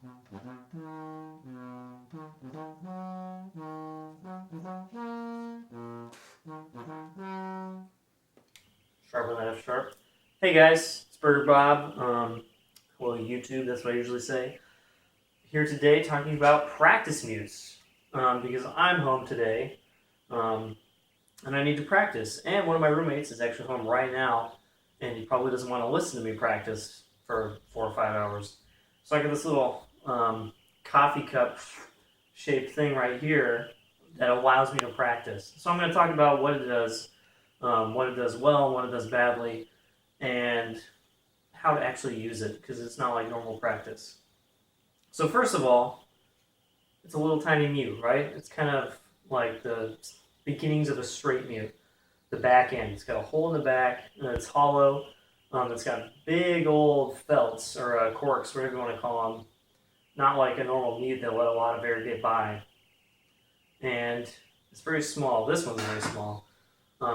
Sharpen that F sharp. Hey guys, it's Burger Bob. Well, YouTube, that's what I usually say. Here today talking about practice mutes. Because I'm home today, and I need to practice. And one of my roommates is actually home right now, and he probably doesn't want to listen to me practice for 4 or 5 hours. So I got this little coffee cup shaped thing right here that allows me to practice. So I'm going to talk about what it does well, what it does badly, and how to actually use it, because it's not like normal practice. So first of all, it's a little tiny mute, right? It's kind of like the beginnings of a straight mute. The back end, it's got a hole in the back, and it's hollow. It's got big old felts, or corks, whatever you want to call them. Not like a normal mute that let a lot of air get by. And it's very small. This one's very small.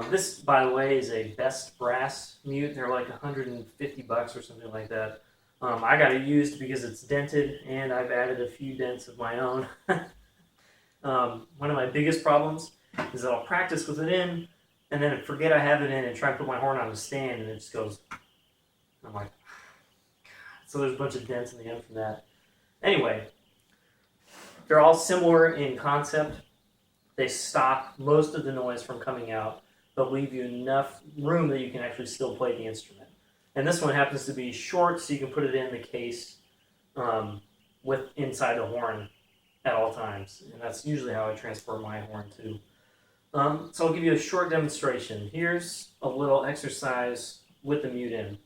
This, by the way, is a Best Brass mute. They're like $150 or something like that. I got it used because it's dented, and I've added a few dents of my own. One of my biggest problems is that I'll practice with it in, and then forget I have it in and try to put my horn on a stand, and it just goes. I'm like, God. So there's a bunch of dents in the end from that. Anyway, they're all similar in concept. They stop most of the noise from coming out, but leave you enough room that you can actually still play the instrument. And this one happens to be short, so you can put it in the case with inside the horn at all times. And that's usually how I transfer my horn too. So I'll give you a short demonstration. Here's a little exercise with the mute in.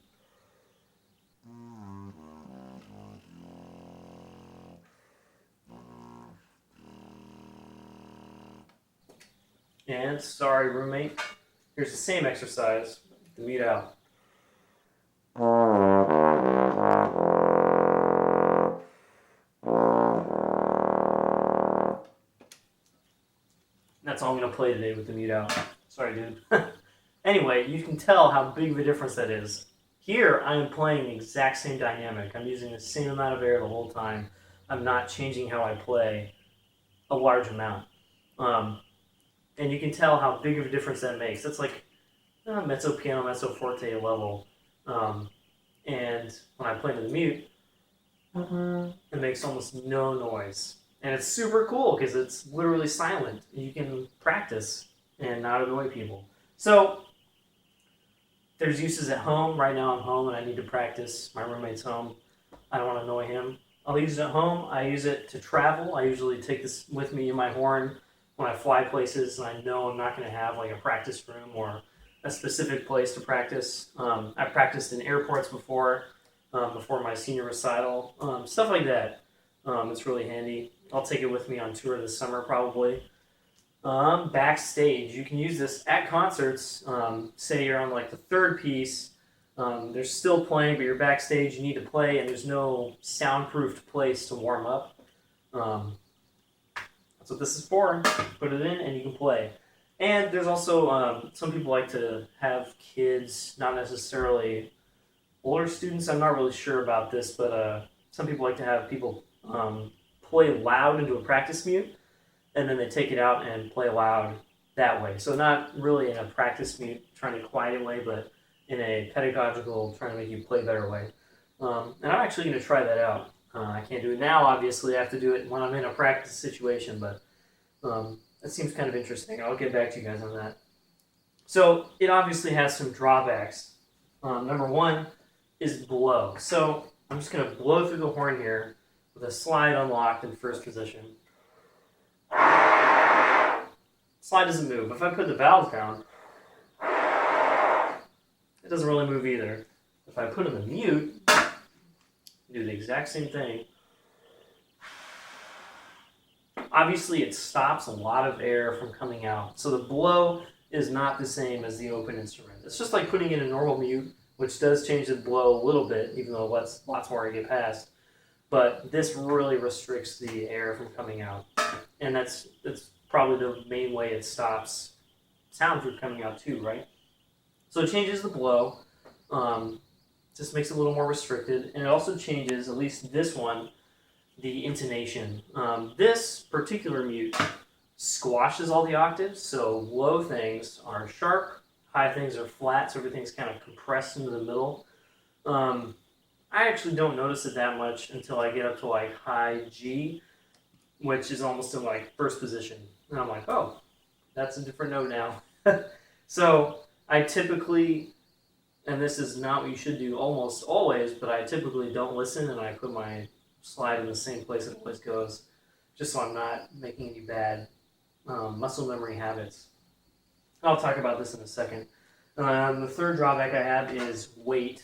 And sorry, roommate. Here's the same exercise with the mute out. That's all I'm going to play today with the mute out. Sorry, dude. Anyway, you can tell how big of a difference that is. Here, I am playing the exact same dynamic. I'm using the same amount of air the whole time. I'm not changing how I play a large amount. And you can tell how big of a difference that makes. That's like mezzo piano, mezzo forte level. And when I play to the mute, it makes almost no noise. And it's super cool because it's literally silent. You can practice and not annoy people. So there's uses at home. Right now I'm home and I need to practice. My roommate's home. I don't want to annoy him. I'll use it at home. I use it to travel. I usually take this with me in my horn when I fly places and I know I'm not going to have like a practice room or a specific place to practice. I've practiced in airports before my senior recital, stuff like that. It's really handy. I'll take it with me on tour this summer probably. Backstage, you can use this at concerts. Say you're on like the third piece, they're still playing, but you're backstage, you need to play, and there's no soundproofed place to warm up. That's what this is for. Put it in and you can play. And there's also, some people like to have kids, not necessarily older students. I'm not really sure about this, but some people like to have people play loud into a practice mute, and then they take it out and play loud that way. So not really in a practice mute trying to quiet it way, but in a pedagogical trying to make you play better way. And I'm actually going to try that out. I can't do it now, obviously. I have to do it when I'm in a practice situation, but that seems kind of interesting. I'll get back to you guys on that. So it obviously has some drawbacks. Number one is blow. So I'm just going to blow through the horn here with a slide unlocked in first position. Slide doesn't move. If I put the valves down, it doesn't really move either. If I put in the mute, do the exact same thing. Obviously, it stops a lot of air from coming out. So the blow is not the same as the open instrument. It's just like putting in a normal mute, which does change the blow a little bit, even though it lets lots more air get past. But this really restricts the air from coming out. And that's probably the main way it stops sound from coming out too, right? So it changes the blow, just makes it a little more restricted, and it also changes, at least this one, the intonation. This particular mute squashes all the octaves, so low things are sharp, high things are flat, so everything's kind of compressed into the middle. I actually don't notice it that much until I get up to like high G, which is almost in like first position. And I'm like, oh, that's a different note now. So I typically, and this is not what you should do almost always, but I typically don't listen and I put my slide in the same place it always goes, just so I'm not making any bad muscle memory habits. I'll talk about this in a second. The third drawback I have is weight.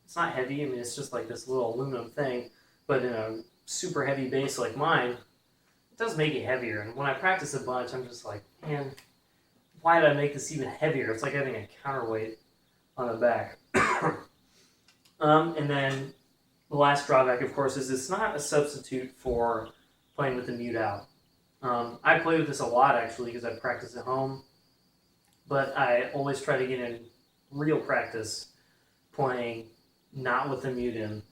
It's not heavy. I mean, it's just like this little aluminum thing, but in a super heavy bass like mine, it does make it heavier. And when I practice a bunch, I'm just like, man, why did I make this even heavier? It's like having a counterweight on the back. And then the last drawback, of course, is it's not a substitute for playing with the mute out. I play with this a lot, actually, because I practice at home. But I always try to get in real practice playing not with the mute in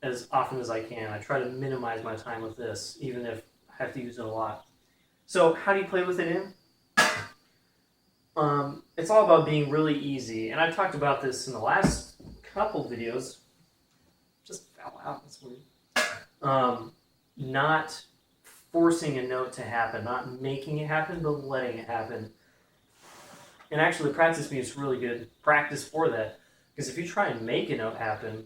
as often as I can. I try to minimize my time with this, even if I have to use it a lot. So how do you play with it in? It's all about being really easy. And I talked about this in the last couple videos. Just fell out, that's weird. Not forcing a note to happen, not making it happen, but letting it happen. And actually, practice mute is really good practice for that. Because if you try and make a note happen,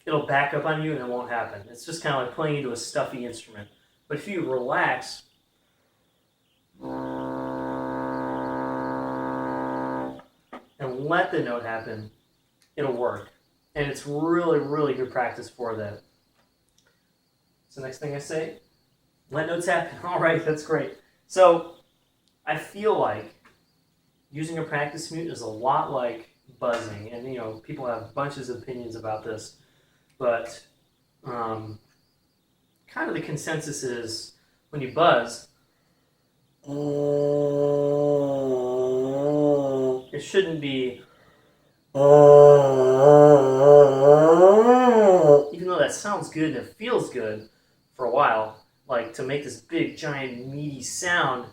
it'll back up on you and it won't happen. It's just kind of like playing into a stuffy instrument. But if you relax and let the note happen, it'll work. And it's really, really good practice for that. So next thing I say, let notes happen. All right, that's great. So I feel like using a practice mute is a lot like buzzing. And, you know, people have bunches of opinions about this. But kind of the consensus is when you buzz, it shouldn't be, even though that sounds good and it feels good for a while, like to make this big, giant, meaty sound.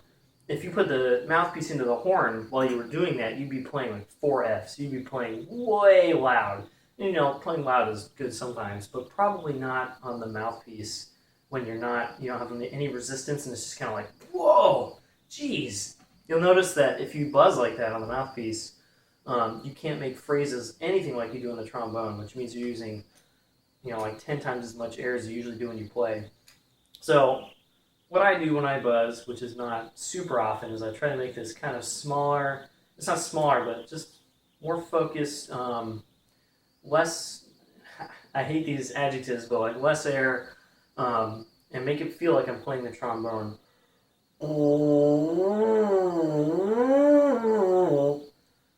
If you put the mouthpiece into the horn while you were doing that, you'd be playing like 4 Fs. You'd be playing way loud. And, you know, playing loud is good sometimes, but probably not on the mouthpiece when you don't have any resistance and it's just kind of like, whoa, geez. You'll notice that if you buzz like that on the mouthpiece, you can't make phrases anything like you do on the trombone, which means you're using, you know, like 10 times as much air as you usually do when you play. So what I do when I buzz, which is not super often, is I try to make this kind of smaller. It's not smaller, but just more focused, less, I hate these adjectives, but like less air, and make it feel like I'm playing the trombone.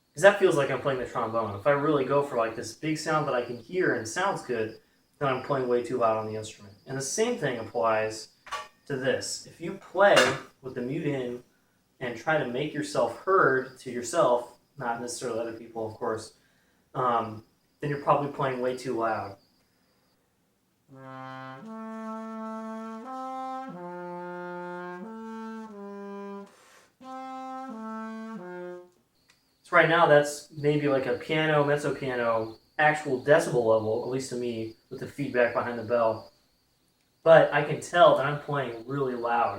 Because that feels like I'm playing the trombone. If I really go for like this big sound that I can hear and sounds good, then I'm playing way too loud on the instrument. And the same thing applies to this. If you play with the mute in and try to make yourself heard to yourself, not necessarily other people, of course, then you're probably playing way too loud. So right now that's maybe like a piano, mezzo piano, actual decibel level, at least to me, with the feedback behind the bell. But I can tell that I'm playing really loud.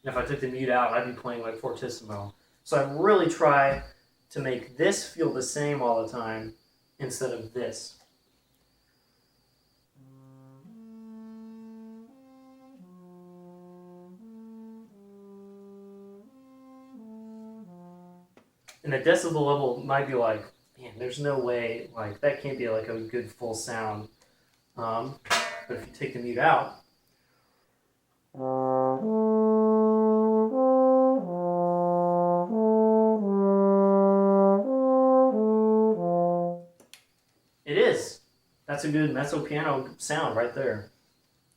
And if I took the mute out, I'd be playing like fortissimo. So I really try to make this feel the same all the time instead of this. And the decibel level might be like, man, there's no way, like that can't be like a good full sound. But if you take the mute out, it is. That's a good mezzo piano sound right there.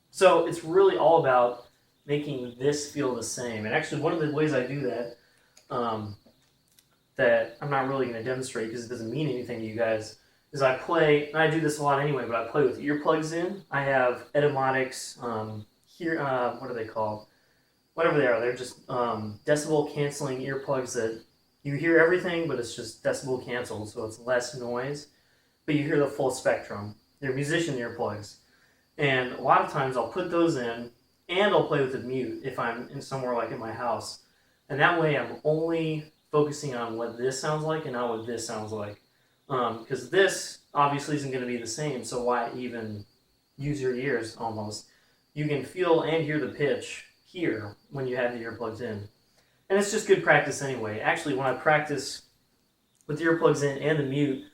So it's really all about making this feel the same. And actually one of the ways I do that, that I'm not really going to demonstrate because it doesn't mean anything to you guys, is I play, and I do this a lot anyway, but I play with earplugs in. I have Etymotics, here, what are they called? Whatever they are, they're just decibel canceling earplugs that you hear everything, but it's just decibel canceled, so it's less noise, but you hear the full spectrum. They're musician earplugs. And a lot of times I'll put those in, and I'll play with the mute if I'm in somewhere like in my house. And that way I'm only focusing on what this sounds like and not what this sounds like. Because this obviously isn't going to be the same, so why even use your ears almost? You can feel and hear the pitch here when you have the earplugs in. And it's just good practice anyway. Actually, when I practice with the earplugs in and the mute,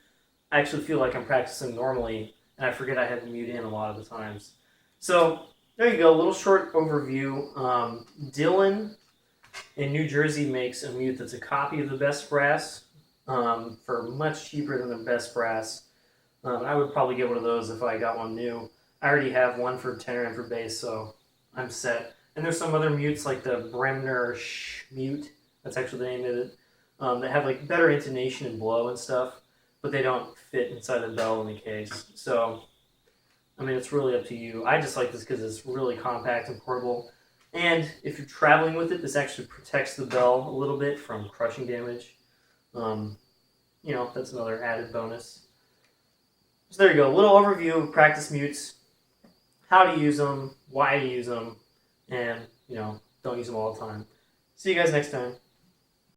I actually feel like I'm practicing normally, and I forget I have the mute in a lot of the times. So there you go, a little short overview. Dylan in New Jersey makes a mute that's a copy of the Best Brass for much cheaper than the Best Brass. I would probably get one of those if I got one new. I already have one for tenor and for bass, so I'm set. And there's some other mutes like the Bremner mute, that's actually the name of it, that have like better intonation and blow and stuff, but they don't fit inside the bell in the case. So, I mean, it's really up to you. I just like this because it's really compact and portable. And if you're traveling with it, this actually protects the bell a little bit from crushing damage. You know, that's another added bonus. So there you go, a little overview of practice mutes, how to use them, why to use them, and, you know, don't use them all the time. See you guys next time.